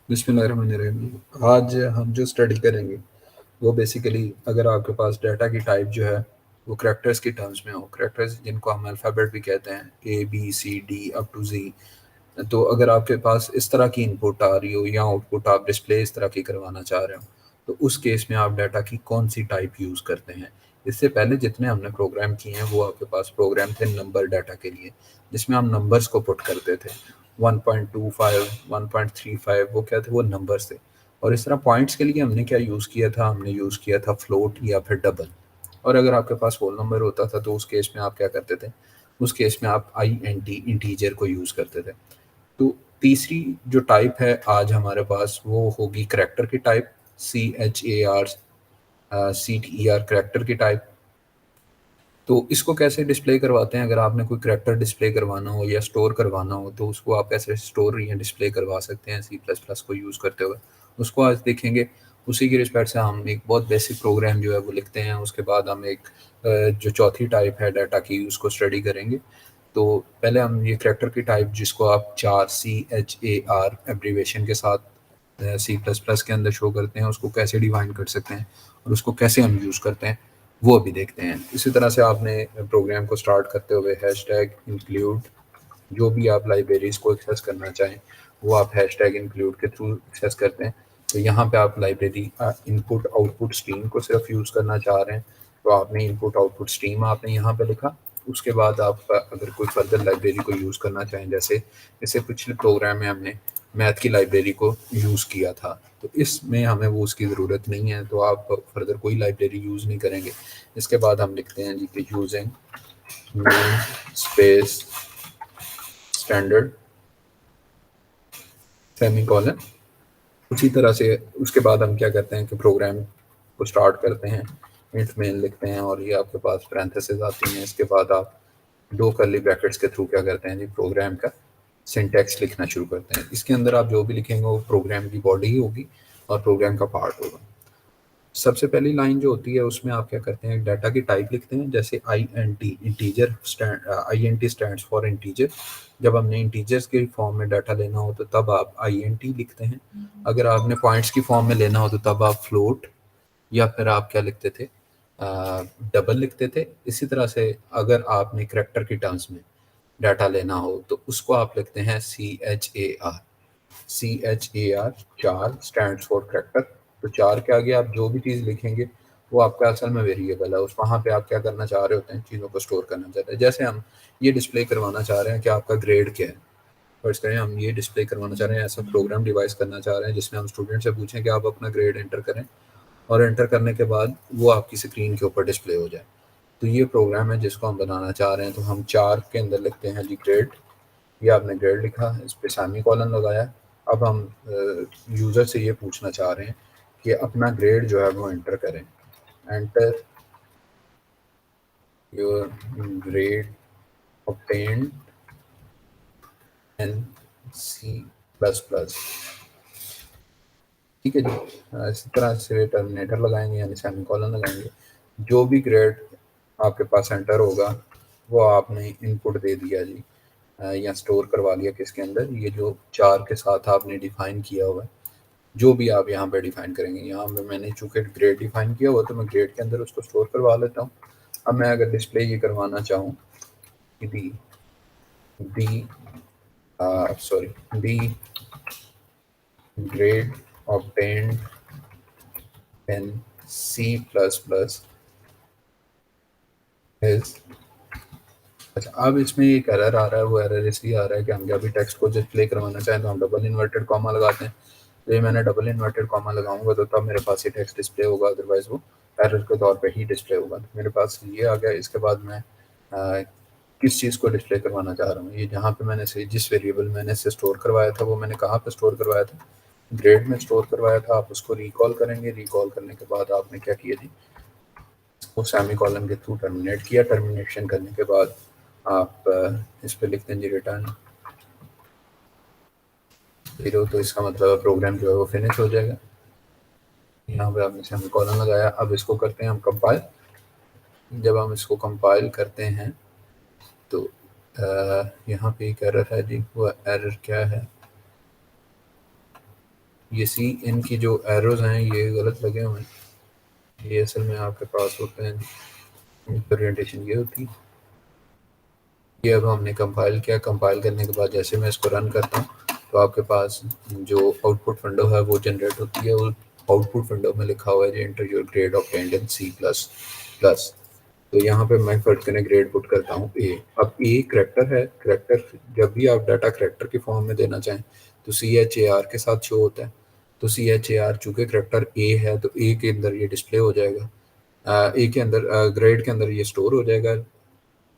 बिस्मिल्लाहिर्रहमानिर्रहीम। आज हम जो स्टडी करेंगे वो बेसिकली, अगर आपके पास डाटा की टाइप जो है वो करैक्टर्स की टर्म्स में हो, करैक्टर्स जिनको हम अल्फ़ाबेट भी कहते हैं, A B C D up to G. तो अगर आपके पास इस तरह की इनपुट आ रही हो या आउटपुट आप डिस्प्ले इस तरह की करवाना चाह रहे हो, तो उस केस में आप डाटा की कौन सी टाइप यूज़ करते हैं। इससे पहले जितने हमने प्रोग्राम किए हैं वो आपके पास प्रोग्राम थे नंबर डाटा के लिए, जिसमें हम नंबर्स को पुट करते थे। 1.25, 1.35, वो क्या थे, वो नंबर्स थे। और इस तरह पॉइंट्स के लिए हमने क्या यूज़ किया था, हमने यूज़ किया था फ्लोट या फिर डबल। और अगर आपके पास होल नंबर होता था तो उस केस में आप क्या करते थे, उस केस में आप आई एन टी इंटीजर को यूज़ करते थे। तो तीसरी जो टाइप है आज हमारे पास वो होगी करैक्टर की टाइप, CHAR करैक्टर की टाइप। तो इसको कैसे डिस्प्ले करवाते हैं, अगर आपने कोई करैक्टर डिस्प्ले करवाना हो या स्टोर करवाना हो तो उसको आप कैसे स्टोर या डिस्प्ले करवा सकते हैं सी प्लस प्लस को यूज़ करते हुए, उसको आज देखेंगे। उसी की रिस्पेक्ट से हम एक बहुत बेसिक प्रोग्राम जो है वो लिखते हैं, उसके बाद हम एक जो चौथी टाइप है डाटा की उसको स्टडी करेंगे। तो पहले हम ये करैक्टर की टाइप, जिसको आप 4 CHAR एब्रीवेशन के साथ सी प्लस प्लस के अंदर शो करते हैं, उसको कैसे डिफाइन कर सकते हैं और उसको कैसे हम यूज़ करते हैं वो अभी देखते हैं। इसी तरह से आपने प्रोग्राम को स्टार्ट करते हुए हैश टैग इंक्लूड, जो भी आप लाइब्रेरीज को एक्सेस करना चाहें वो आप हैश टैग इंक्लूड के थ्रू एक्सेस करते हैं। तो यहाँ पे आप लाइब्रेरी इनपुट आउटपुट स्ट्रीम को सिर्फ यूज़ करना चाह रहे हैं, तो आपने इनपुट आउटपुट स्ट्रीम आपने यहाँ पे लिखा। उसके बाद आप अगर कोई फर्दर लाइब्रेरी को यूज़ करना चाहें, जैसे इससे पिछले प्रोग्राम में हमने मैथ की लाइब्रेरी को यूज़ किया था, तो इसमें हमें वो उसकी ज़रूरत नहीं है, तो आप फर्दर कोई लाइब्रेरी यूज़ नहीं करेंगे। इसके बाद हम लिखते हैं जी कि using name space standard semicolon. उसी तरह से उसके बाद हम क्या करते हैं कि प्रोग्राम को स्टार्ट करते हैं, इंट मेन लिखते हैं और ये आपके पास पैरेंथेसिस आती हैं। इसके बाद आप दो कर्ली ब्रैकेट्स के थ्रू क्या करते हैं जी, प्रोग्राम का सिंटैक्स लिखना शुरू करते हैं। इसके अंदर आप जो भी लिखेंगे वो प्रोग्राम की बॉडी ही होगी और प्रोग्राम का पार्ट होगा। सबसे पहली लाइन जो होती है उसमें आप क्या करते हैं, डाटा की टाइप लिखते हैं, जैसे I N T integer, I N T stand for integer. जब हमने इंटीजर्स के फॉर्म में डाटा लेना हो तो तब आप आई एन टी लिखते हैं। अगर आपने पॉइंट्स की फॉर्म में लेना हो तो तब आप फ्लोट या फिर आप क्या लिखते थे, डबल लिखते थे। इसी तरह से अगर आपने करैक्टर की टर्म्स में डाटा लेना हो तो उसको आप लिखते हैं CHAR। CHAR, चार स्टैंड फॉर करैक्टर। तो चार के आगे आप जो भी चीज़ लिखेंगे वो आपका असल में वेरिएबल है, उस वहाँ पे आप क्या करना चाह रहे होते हैं, चीज़ों को स्टोर करना चाहते हैं। जैसे हम ये डिस्प्ले करवाना चाह रहे हैं कि आपका ग्रेड क्या है, फर्स्ट करें हम ये डिस्प्ले करवाना चाह रहे हैं, ऐसा प्रोग्राम डिवाइस करना चाह रहे हैं जिसमें हम स्टूडेंट से पूछें कि आप अपना ग्रेड एंटर करें और एंटर करने के बाद वो आपकी स्क्रीन के ऊपर डिस्प्ले हो जाए। तो ये प्रोग्राम है जिसको हम बनाना चाह रहे हैं। तो हम चार के अंदर लिखते हैं जी ग्रेड। ये आपने ग्रेड लिखा, इस पे सेमी कॉलन लगाया। अब हम यूज़र से ये पूछना चाह रहे हैं कि अपना ग्रेड जो है वो एंटर करें। Enter your grade obtained in C plus plus. ठीक है जी। इसी तरह से टर्मिनेटर लगाएंगे यानी सेमी कॉलन लगाएंगे। जो भी ग्रेड आपके पास एंटर होगा वो आपने इनपुट दे दिया जी, या स्टोर करवा लिया किसके अंदर, ये जो चार के साथ आपने डिफाइन किया हुआ है। जो भी आप यहाँ पे डिफाइन करेंगे, यहाँ पे मैंने चूंकि ग्रेड डिफाइन किया हुआ तो मैं ग्रेड के अंदर उसको स्टोर करवा लेता हूँ। अब मैं अगर डिस्प्ले ये करवाना चाहूँ कि the sorry the grade obtained in C++ is। अच्छा, अब इसमें एक एरर आ रहा है, वो एरर इसलिए आ रहा है कि हम जब भी टेक्स्ट को डिस्प्ले करवाना चाहें तो हम डबल इन्वर्टेड कॉमा लगाते हैं। तो ये मैंने डबल इन्वर्टेड कॉमा लगाऊंगा तो तब मेरे पास ये टेक्स्ट डिस्प्ले होगा, अदरवाइज वो एरर के तौर पे ही डिस्प्ले होगा। तो मेरे पास ये आ गया। इसके बाद मैं किस चीज़ को डिस्प्ले करवाना चाह रहा हूँ, ये जहाँ पे मैंने से जिस वेरिएबल मैंने इसे स्टोर करवाया था वो मैंने कहाँ पे स्टोर करवाया था, ग्रेड में स्टोर करवाया था। आप उसको रिकॉल करेंगे, रिकॉल करने के बाद आपने क्या किया जी, इसको सेमी कॉलन के थ्रू टर्मिनेट किया। टर्मिनेशन करने के बाद आप इस पे लिखते हैं जी रिटर्न 0, तो इसका मतलब प्रोग्राम जो है वो फिनिश हो जाएगा। यहाँ पे आपने सेमी कॉलन लगाया। अब इसको करते हैं हम कंपाइल। जब हम इसको कंपाइल करते हैं तो यहाँ पे एक एरर है जी, वो एरर क्या है, ये सी इन की जो एरोज हैं ये गलत लगे हुए हैं, ये असल में आपके पास होते हैं, ओरिएंटेशन ये होती है। ये अब हमने कंपाइल किया, कंपाइल करने के बाद जैसे मैं इसको रन करता हूँ तो आपके पास जो आउटपुट विंडो है वो जनरेट होती है, और आउटपुट विंडो में लिखा हुआ है enter your grade obtained in C plus plus. तो यहाँ पे मैं फर्स्ट करने ग्रेड पुट करता हूँ ए। अब ए करेक्टर है, करेक्टर जब भी आप डाटा करेक्टर के फॉर्म में देना चाहें तो CHAR के साथ शो होता है। तो CHAR चूंकि करेक्टर ए है तो ए के अंदर ये डिस्प्ले हो जाएगा, ए के अंदर ग्रेड के अंदर ये स्टोर हो जाएगा।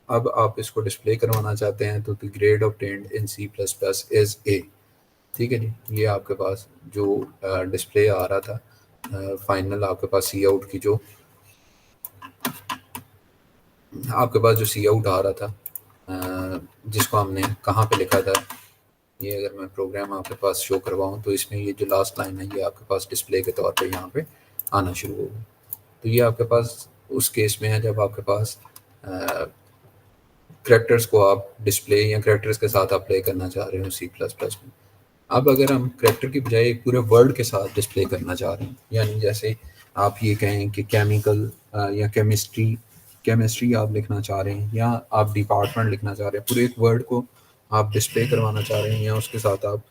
अब आप इसको डिस्प्ले करवाना चाहते हैं तो the grade obtained in C plus plus is A. ठीक है जी, ये आपके पास जो डिस्प्ले आ रहा था फाइनल, आपके पास सी आउट की जो आपके पास जो सी आउट आ रहा था जिसको हमने कहाँ पे लिखा था, ये अगर मैं प्रोग्राम आपके पास शो करवाऊँ तो इसमें ये जो लास्ट लाइन है ये आपके पास डिस्प्ले के तौर पे यहाँ पे आना शुरू होगा। तो ये आपके पास उस केस में है जब आपके पास करैक्टर्स को आप डिस्प्ले या करैक्टर्स के साथ आप प्ले करना चाह रहे हो सी प्लस प्लस में। अब अगर हम करैक्टर की बजाय एक पूरे वर्ड के साथ डिस्प्ले करना चाह रहे हैं, यानी जैसे आप ये कहें कि केमिकल या केमिस्ट्री आप लिखना चाह रहे हैं, या आप डिपार्टमेंट लिखना चाह रहे हैं, पूरे एक वर्ड को आप डिस्प्ले करवाना चाह रहे हैं, या उसके साथ आप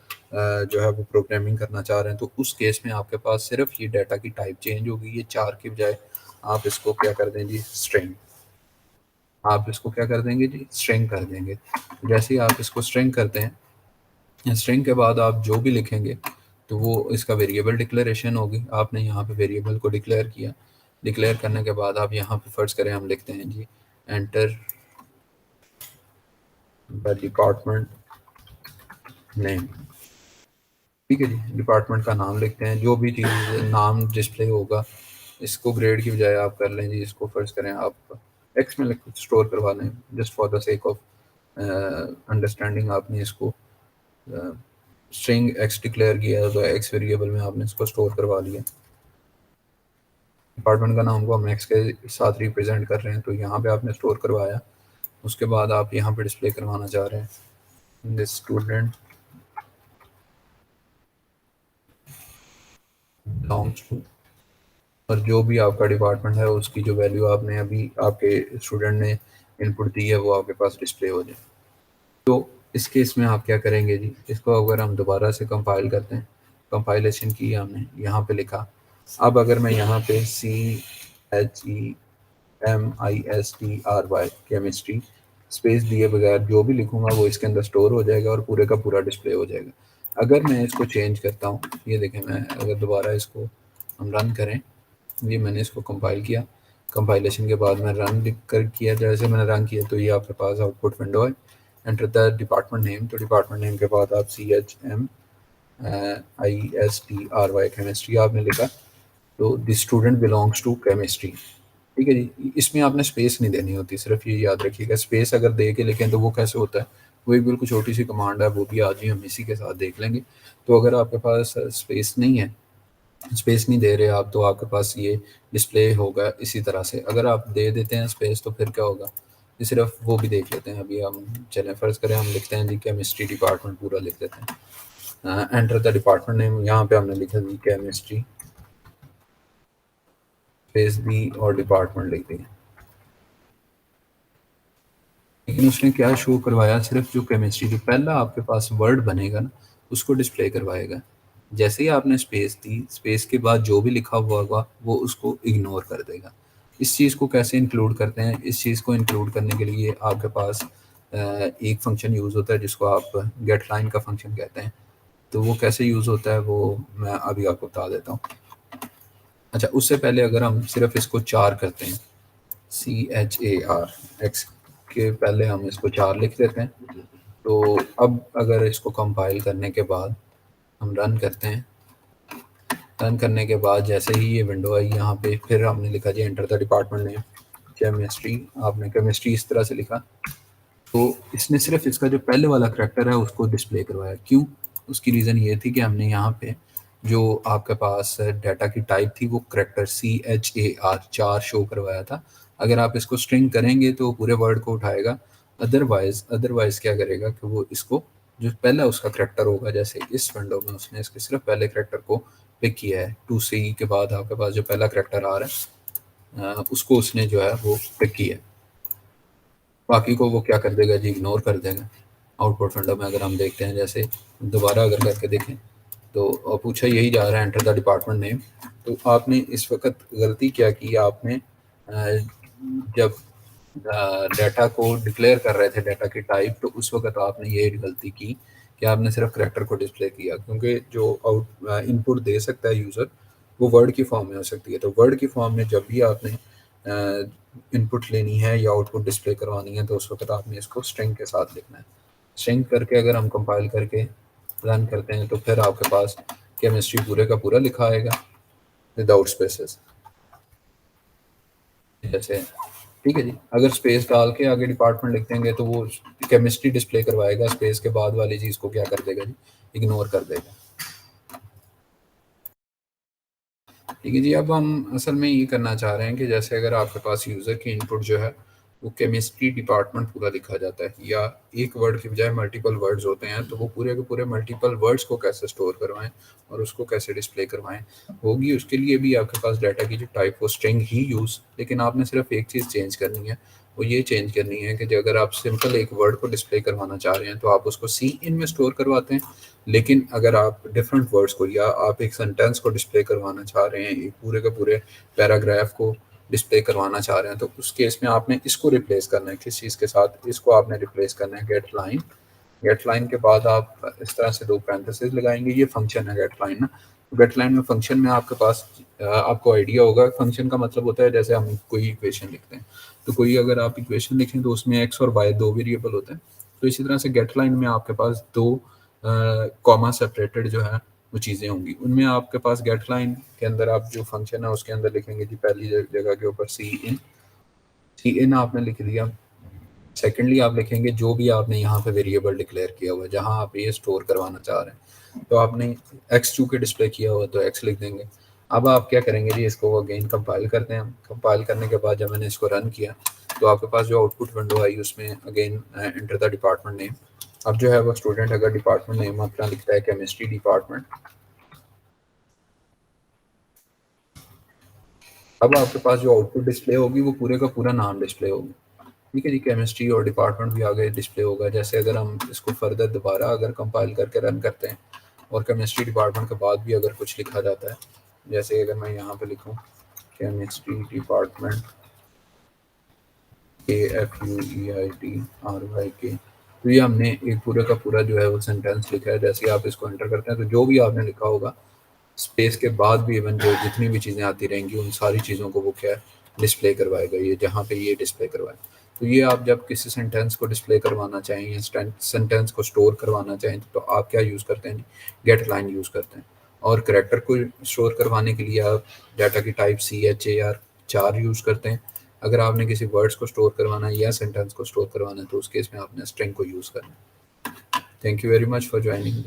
जो है वो प्रोग्रामिंग करना चाह रहे हैं, तो उस केस में आपके पास सिर्फ ये डाटा की टाइप चेंज होगी। ये 4 की बजाय आप इसको क्या कर दें जी, स्ट्रिंग। आप इसको क्या कर देंगे जी, स्ट्रिंग कर देंगे। जैसे ही आप इसको स्ट्रिंग करते हैं, स्ट्रिंग के बाद आप जो भी लिखेंगे तो वो इसका वेरिएबल डिक्लेरेशन होगी। आपने यहाँ पे वेरिएबल को डिक्लेयर किया, डिक्लेयर करने के बाद आप यहाँ पे फर्ज करें हम लिखते हैं जी एंटर द डिपार्टमेंट नेम। ठीक है जी, डिपार्टमेंट का नाम लिखते हैं, जो भी चीज़ नाम डिस्प्ले होगा इसको ग्रेड की बजाय आप कर लें जी, इसको फर्ज करें आप एक्स में स्टोर करवा लें, just for the sake of understanding. आपने इसको स्ट्रिंग एक्स डिक्लेयर किया तो एक्स वेरिएबल में आपने इसको स्टोर करवा लिया। डिपार्टमेंट का नाम को हम एक्स के साथ रिप्रेजेंट कर रहे हैं तो यहाँ पे आपने स्टोर करवाया। उसके बाद आप यहाँ पे डिस्प्ले करवाना चाह रहे हैं दिस स्टूडेंट बिलोंग्स टू, और जो भी आपका डिपार्टमेंट है उसकी जो वैल्यू आपने अभी आपके स्टूडेंट ने इनपुट दी है वो आपके पास डिस्प्ले हो जाए। तो इस केस में आप क्या करेंगे जी, इसको अगर हम दोबारा से कंपाइल करते हैं, कंपाइलेशन की हमने यहाँ पे लिखा। अब अगर मैं यहाँ पे CHEMISTRY केमिस्ट्री स्पेस दिए बगैर जो भी लिखूंगा वो इसके अंदर स्टोर हो जाएगा और पूरे का पूरा डिस्प्ले हो जाएगा। अगर मैं इसको चेंज करता हूँ, ये देखें, मैं अगर दोबारा इसको हम रन करें, ये मैंने इसको कंपाइल किया, कंपाइलेशन के बाद मैं रन कर किया, जैसे मैंने रन किया तो ये आपके पास आउटपुट विंडो है। एंटर द डिपार्टमेंट नेम, तो डिपार्टमेंट नेम के बाद आप CHEMISTRY केमिस्ट्री आपने लिखा, तो the student belongs to chemistry. ठीक है जी, इसमें आपने स्पेस नहीं देनी होती, सिर्फ ये याद रखिएगा। स्पेस अगर दे के लिखें तो वो कैसे होता है, वो एक बिल्कुल छोटी सी कमांड है, वो भी आज ही हम इसी के साथ देख लेंगे। तो अगर आपके पास स्पेस नहीं है, स्पेस नहीं दे रहे आप, तो आपके पास ये डिस्प्ले होगा इसी तरह से। अगर आप दे देते हैं स्पेस तो फिर क्या होगा, ये सिर्फ वो भी देख लेते हैं। अभी हम चलें, फ़र्ज़ करें हम लिखते हैं जी केमिस्ट्री डिपार्टमेंट पूरा लिख देते हैं। एंटर द डिपार्टमेंट नेम, यहाँ पे हमने लिखा जी केमिस्ट्री स्पेस बी और डिपार्टमेंट लिख दिया। लेकिन उसने क्या शो करवाया, सिर्फ जो केमिस्ट्री जो पहला आपके पास वर्ड बनेगा ना उसको डिस्प्ले करवाएगा। जैसे ही आपने स्पेस दी, स्पेस के बाद जो भी लिखा हुआ होगा वो उसको इग्नोर कर देगा। इस चीज़ को कैसे इंक्लूड करते हैं, इस चीज़ को इंक्लूड करने के लिए आपके पास एक फंक्शन यूज़ होता है जिसको आप गेट लाइन का फंक्शन कहते हैं। तो वो कैसे यूज़ होता है वो मैं अभी आपको बता देता हूँ। अच्छा, उससे पहले अगर हम सिर्फ इसको 4 करते हैं, CHAR एक्स के पहले हम इसको 4 लिख देते हैं। तो अब अगर इसको कंपाइल करने के बाद हम रन करते हैं, रन करने के बाद जैसे ही ये विंडो आई, यहाँ पे फिर हमने लिखा जी enter the department name chemistry, आपने केमिस्ट्री इस तरह से लिखा, तो इसने सिर्फ इसका जो पहले वाला करैक्टर है उसको डिस्प्ले करवाया। क्यों? उसकी रीज़न ये थी कि हमने यहाँ पे जो आपके पास डाटा की टाइप थी वो करैक्टर CHAR 4 शो करवाया था। अगर आप इसको स्ट्रिंग करेंगे तो पूरे वर्ड को उठाएगा, अदरवाइज क्या करेगा कि वो इसको जो पहला उसका करैक्टर होगा, जैसे इस विंडो में उसने इसके सिर्फ पहले करैक्टर को पिक किया है, 2C के बाद आपके पास जो पहला करैक्टर आ रहा है उसको उसने जो है वो पिक किया है। बाकी को वो क्या कर देगा जी, इग्नोर कर देगा। आउटपुट विंडो में अगर हम देखते हैं, जैसे दोबारा अगर करके देखें तो पूछा यही जा रहा है एंटर द डिपार्टमेंट नेम। तो आपने इस वक्त गलती क्या की, आपने जब डाटा को डिक्लेयर कर रहे थे, डाटा की टाइप, तो उस वक्त आपने ये गलती की कि आपने सिर्फ करैक्टर को डिस्प्ले किया, क्योंकि जो इनपुट दे सकता है यूज़र वो वर्ड की फॉर्म में हो सकती है। तो वर्ड की फॉर्म में जब भी आपने इनपुट लेनी है या आउटपुट डिस्प्ले करवानी है तो उस वक्त आपने इसको स्ट्रिंग के साथ लिखना है। स्ट्रिंग करके अगर हम कंपाइल करके रन करते हैं तो फिर आपके पास केमिस्ट्री पूरे का पूरा लिखा आएगा विदाउट स्पेसेस जैसे। ठीक है जी, अगर स्पेस डाल के आगे डिपार्टमेंट लिख देंगे तो वो केमिस्ट्री डिस्प्ले करवाएगा, स्पेस के बाद वाली चीज़ को क्या कर देगा जी, इग्नोर कर देगा। ठीक है जी, अब हम असल में ये करना चाह रहे हैं कि जैसे अगर आपके पास यूज़र की इनपुट जो है वो केमिस्ट्री डिपार्टमेंट पूरा लिखा जाता है, या एक वर्ड की बजाय मल्टीपल वर्ड्स होते हैं, तो वो पूरे के पूरे मल्टीपल वर्ड्स को कैसे स्टोर करवाएं और उसको कैसे डिस्प्ले करवाएं होगी। उसके लिए भी आपके पास डाटा की जो टाइप वो स्ट्रिंग ही यूज़, लेकिन आपने सिर्फ एक चीज़ चेंज करनी है, वो ये चेंज करनी है कि जो अगर आप सिंपल एक वर्ड को डिस्प्ले करवाना चाह रहे हैं तो आप उसको सी इन में स्टोर करवाते हैं, लेकिन अगर आप डिफरेंट वर्ड्स को या आप एक सेंटेंस को डिस्प्ले करवाना चाह रहे हैं, एक पूरे का पूरे पैराग्राफ को डिस्प्ले करवाना चाह रहे हैं, तो उस केस में आपने इसको रिप्लेस करना है किस चीज़ के साथ, इसको आपने रिप्लेस करना है गेट लाइन। गेट लाइन के बाद आप इस तरह से दो पैरेंथेसिस लगाएंगे, ये फंक्शन है गेट लाइन ना। गेट लाइन में फंक्शन में आपके पास आपको आइडिया होगा, फंक्शन का मतलब होता है जैसे हम कोई इक्वेशन लिखते हैं, तो कोई अगर आप इक्वेशन लिखें तो उसमें एक्स और वाई दो वेरिएबल होते हैं, तो इसी तरह से गेट लाइन में आपके पास दो कॉमा सेपरेटेड जो है वो चीज़ें होंगी। उनमें आपके पास गेट लाइन के अंदर आप जो फंक्शन है उसके अंदर लिखेंगे जी, पहली जगह के ऊपर सी इन आपने लिख दिया। सेकेंडली आप लिखेंगे जो भी आपने यहाँ पे वेरिएबल डिक्लेयर किया हुआ है, जहाँ आप ये स्टोर करवाना चाह रहे हैं, तो आपने एक्स चूँकि डिस्प्ले किया हुआ तो एक्स लिख देंगे। अब आप क्या करेंगे जी, इसको अगेन कंपाइल करते हैं। कंपाइल करने के बाद जब मैंने इसको रन किया तो आपके पास जो आउटपुट विंडो आई उसमें again enter the department name. अब जो है वो स्टूडेंट अगर डिपार्टमेंट नेम अपना लिखता है केमिस्ट्री डिपार्टमेंट, अब आपके पास जो आउटपुट डिस्प्ले होगी वो पूरे का पूरा नाम डिस्प्ले होगी। ठीक है जी, केमिस्ट्री और डिपार्टमेंट भी आगे डिस्प्ले होगा। जैसे अगर हम इसको फर्दर दोबारा अगर कंपाइल करके रन करते हैं और केमिस्ट्री डिपार्टमेंट के बाद भी अगर कुछ लिखा जाता है, जैसे अगर मैं यहाँ पे लिखूँ केमिस्ट्री डिपार्टमेंट KFUEITRYK, तो ये हमने एक पूरे का पूरा जो है वो सेंटेंस लिखा है। जैसे आप इसको एंटर करते हैं तो जो भी आपने लिखा होगा स्पेस के बाद भी इवन जो जितनी भी चीज़ें आती रहेंगी उन सारी चीज़ों को वो क्या है डिस्प्ले करवाएगा, ये जहाँ पे ये डिस्प्ले करवाए। तो ये आप जब किसी सेंटेंस को डिस्प्ले करवाना चाहें या सेंटेंस को स्टोर करवाना चाहें तो आप क्या यूज़ करते हैं, गेट लाइन यूज़ करते हैं। और करेक्टर को स्टोर करवाने के लिए आप डाटा की टाइप CHAR यूज़ करते हैं। अगर आपने किसी वर्ड्स को स्टोर करवाना है या सेंटेंस को स्टोर करवाना है तो उस केस में आपने स्ट्रिंग को यूज़ करना है। Thank you very much for joining.